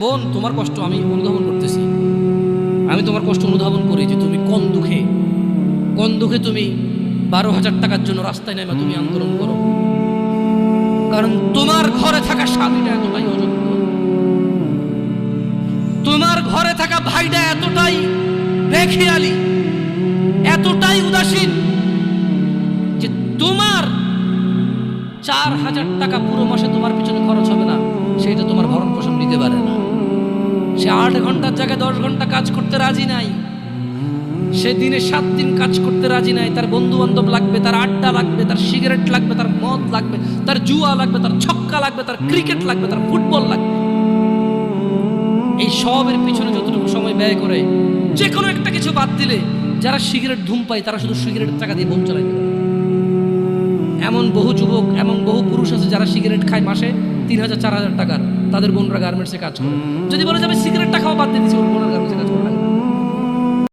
বোন, তোমার কষ্ট আমি অনুধাবন করতেছি। আমি তোমার কষ্ট অনুধাবন করি যে তুমি কোন দুঃখে তুমি 12,000 টাকার জন্য রাস্তায় নেমে তুমি আন্দোলন করো। কারণ তোমার ঘরে থাকা স্বামীটা এতটাই অযোগ্য, তোমার ঘরে থাকা ভাইটা এতটাই বেখেয়ালি, এতটাই উদাসীন যে তোমার 4,000 টাকা পুরো মাসে তোমার পিছনে খরচ হবে না, সেটা তোমার ভরণ পোষণ নিতে পারে না। সে 8 ঘন্টার জায়গায় 10 ঘন্টা কাজ করতে রাজি নাই, সে দিনে 7 দিন কাজ করতে রাজি নাই। তার বন্ধু বান্ধব লাগবে, তার আড্ডা লাগবে, তার সিগারেট লাগবে, তার মদ লাগবে, তার জুয়া লাগবে, তার ছক্কা লাগবে, তার ক্রিকেট লাগবে, তার ফুটবল লাগবে। এই সবের পিছনে যতটুকু সময় ব্যয় করে যে কোনো একটা কিছু বাদ দিলে, যারা সিগারেট ধূম পায় তারা শুধু সিগারেটের টাকা দিয়ে বোন চালায়। এমন বহু যুবক, এমন বহু পুরুষ আছে যারা সিগারেট খায় মাসে 3,000 4,000 টাকার, তাদের বোনরা গার্মেন্টসে কাজ করে। যদি বলে যাবে সিগারেটটা খাওয়া বাদ দিয়ে দিচ্ছে,